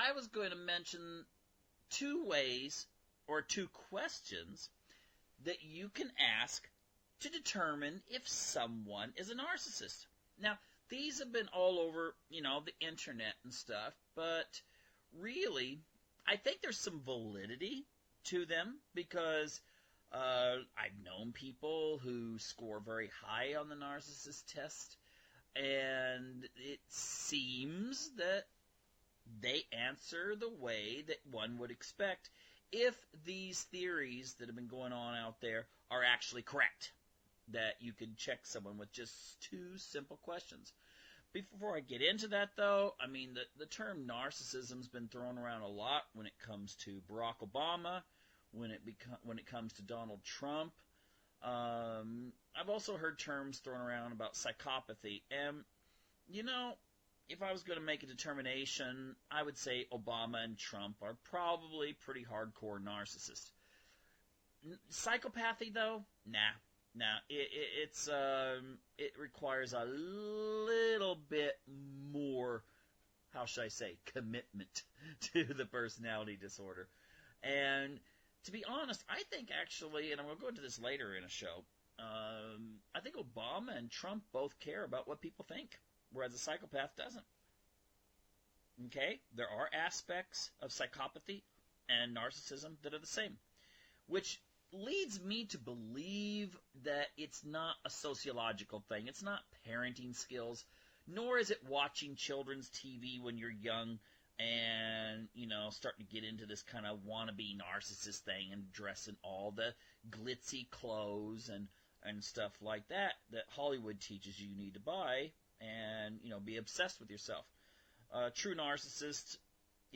I was going to mention two ways or two questions that you can ask to determine if someone is a narcissist. Now, these have been all over, the internet and stuff, but really, I think there's some validity to them because I've known people who score very high on the narcissist test, and it seems that they answer the way that one would expect if these theories that have been going on out there are actually correct. That you can check someone with just two simple questions. Before I get into that, though, I mean, the term narcissism has been thrown around a lot when it comes to Barack Obama, when it comes to Donald Trump. I've also heard terms thrown around about psychopathy. And, if I was going to make a determination, I would say Obama and Trump are probably pretty hardcore narcissists. Psychopathy, though? Nah. It requires a little bit more, how should I say, commitment to the personality disorder. And to be honest, I think actually, and I'm going to go into this later in a show, I think Obama and Trump both care about what people think, whereas a psychopath doesn't. Okay? There are aspects of psychopathy and narcissism that are the same, which leads me to believe that it's not a sociological thing. It's not parenting skills, nor is it watching children's TV when you're young and, starting to get into this kind of wannabe narcissist thing and dressing all the glitzy clothes and stuff like that Hollywood teaches you need to buy and, be obsessed with yourself. A true narcissist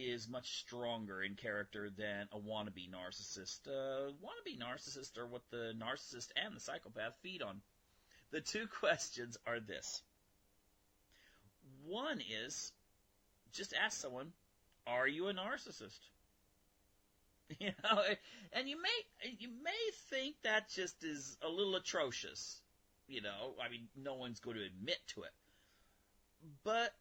is much stronger in character than a wannabe narcissist. Wannabe narcissists are what the narcissist and the psychopath feed on. The two questions are this. One is, just ask someone, are you a narcissist? And you may think that just is a little atrocious. No one's going to admit to it. But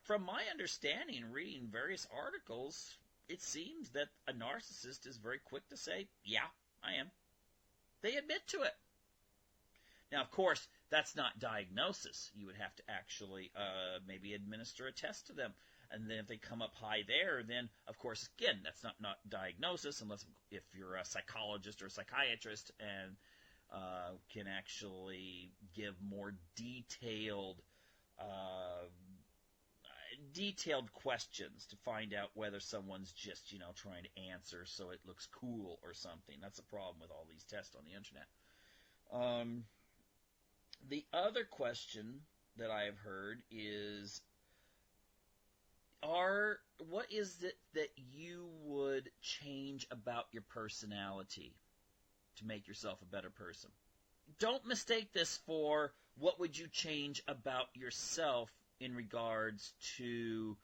from my understanding, reading various articles, it seems that a narcissist is very quick to say, yeah, I am. They admit to it. Now, of course, that's not diagnosis. You would have to actually maybe administer a test to them. And then if they come up high there, then, of course, again, that's not diagnosis, unless if you're a psychologist or a psychiatrist and can actually give more detailed questions to find out whether someone's just, trying to answer so it looks cool or something. That's the problem with all these tests on the internet. The other question that I have heard is, what is it that you would change about your personality to make yourself a better person? Don't mistake this for what would you change about yourself in regards to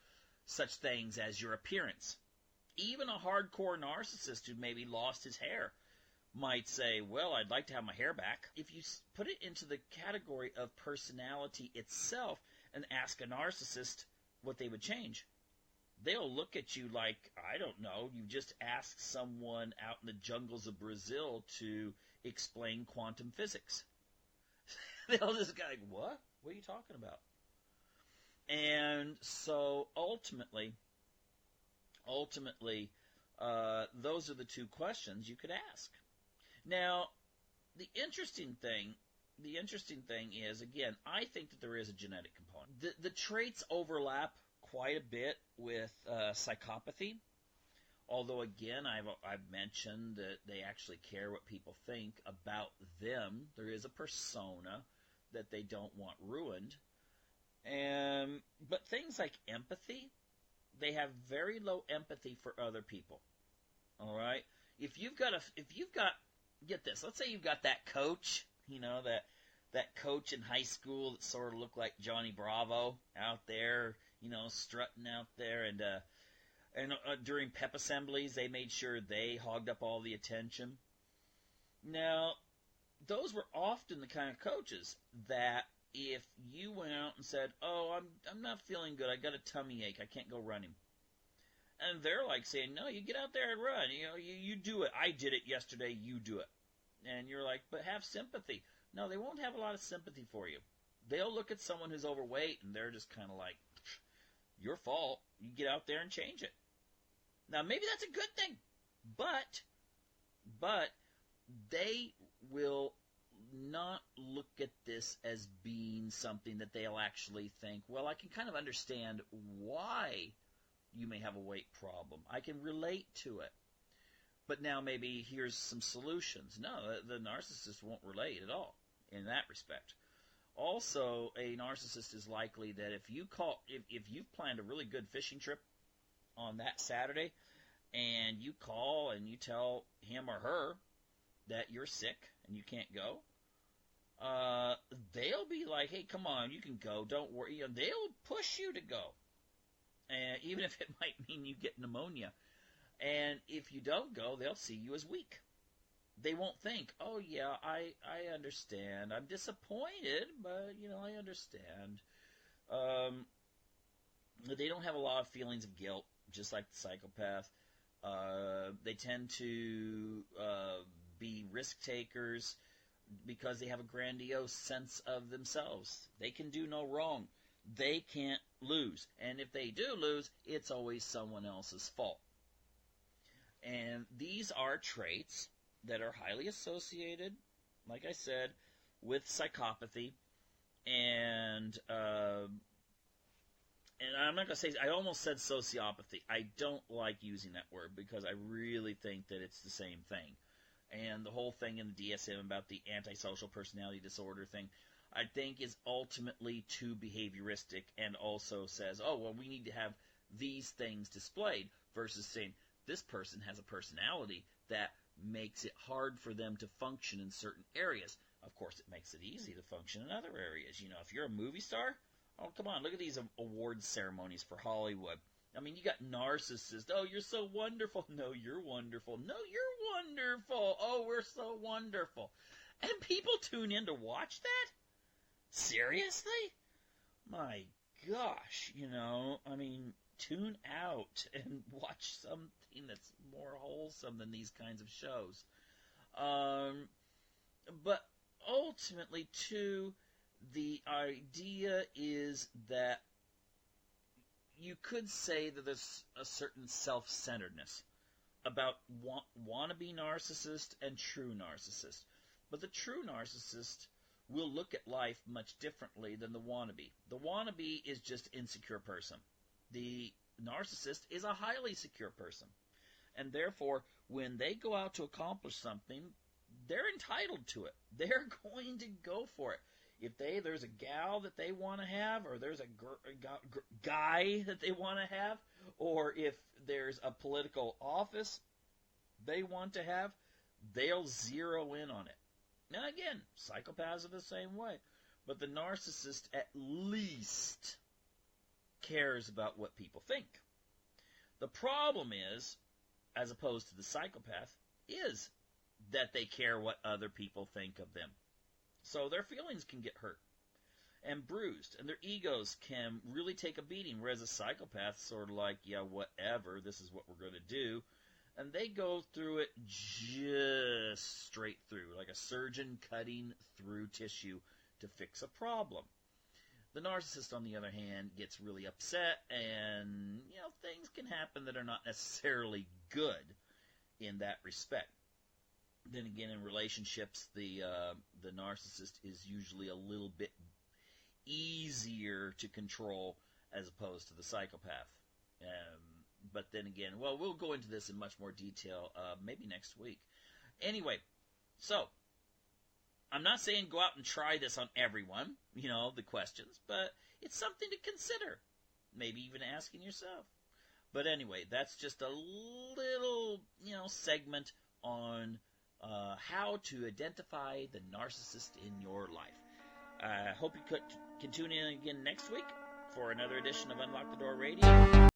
such things as your appearance. Even a hardcore narcissist who maybe lost his hair might say, well, I'd like to have my hair back. If you put it into the category of personality itself and ask a narcissist what they would change, they'll look at you like, I don't know, you just asked someone out in the jungles of Brazil to explain quantum physics. They'll just go like, what? What are you talking about? And so ultimately, those are the two questions you could ask. Now, the interesting thing is, again, I think that there is a genetic component. The traits overlap quite a bit with psychopathy, although, again, I've mentioned that they actually care what people think about them. There is a persona that they don't want ruined. But things like empathy, they have very low empathy for other people. All right? If you've got, get this, let's say you've got that coach, that coach in high school that sort of looked like Johnny Bravo out there, strutting out there, and during pep assemblies, they made sure they hogged up all the attention. Now, those were often the kind of coaches that if you went out and said, oh, I'm not feeling good, I got a tummy ache, I can't go running, And they're like saying, no, you get out there and run. You do it. I did it yesterday. You do it. And you're like, but have sympathy. No, they won't have a lot of sympathy for you. They'll look at someone who's overweight, and they're just kind of like, your fault. You get out there and change it. Now, maybe that's a good thing. But they will not look at this as being something that they'll actually think, well, I can kind of understand why you may have a weight problem. I can relate to it. But now maybe here's some solutions. No, the narcissist won't relate at all in that respect. Also, a narcissist is likely that if you've planned a really good fishing trip on that Saturday, and you call and you tell him or her that you're sick and you can't go, they'll be like, hey, come on, you can go, don't worry. They'll push you to go, and even if it might mean you get pneumonia. And if you don't go, they'll see you as weak. They won't think, oh, yeah, I understand. I'm disappointed, but, I understand. They don't have a lot of feelings of guilt, just like the psychopath. They tend to be risk takers because they have a grandiose sense of themselves. They can do no wrong. They can't lose. And if they do lose, it's always someone else's fault. And these are traits that are highly associated, like I said, with psychopathy. And I'm not going to say, I almost said sociopathy. I don't like using that word because I really think that it's the same thing. And the whole thing in the DSM about the antisocial personality disorder thing, I think is ultimately too behavioristic and also says, oh, well, we need to have these things displayed versus saying this person has a personality that makes it hard for them to function in certain areas. Of course, it makes it easy to function in other areas. If you're a movie star, oh, come on, look at these award ceremonies for Hollywood. I mean, you got Narcissist. Oh, you're so wonderful. No, you're wonderful. No, you're wonderful. Oh, we're so wonderful. And people tune in to watch that? Seriously? My gosh, I mean, tune out and watch something that's more wholesome than these kinds of shows. But ultimately, too, the idea is that you could say that there's a certain self-centeredness about wannabe narcissist and true narcissist. But the true narcissist will look at life much differently than the wannabe. The wannabe is just an insecure person. The narcissist is a highly secure person. And therefore, when they go out to accomplish something, they're entitled to it. They're going to go for it. If there's a gal that they want to have, or there's a guy that they want to have, or if there's a political office they want to have, they'll zero in on it. Now again, psychopaths are the same way. But the narcissist at least cares about what people think. The problem is, as opposed to the psychopath, is that they care what other people think of them. So their feelings can get hurt and bruised, and their egos can really take a beating, whereas a psychopath sort of like, yeah, whatever, this is what we're going to do. And they go through it just straight through, like a surgeon cutting through tissue to fix a problem. The narcissist, on the other hand, gets really upset, and, things can happen that are not necessarily good in that respect. Then again, in relationships, the narcissist is usually a little bit easier to control as opposed to the psychopath. But then again, well, we'll go into this in much more detail maybe next week. Anyway, so I'm not saying go out and try this on everyone, the questions, but it's something to consider. Maybe even asking yourself. But anyway, that's just a little, segment on how to identify the narcissist in your life. I hope you can tune in again next week for another edition of Unlock the Door Radio.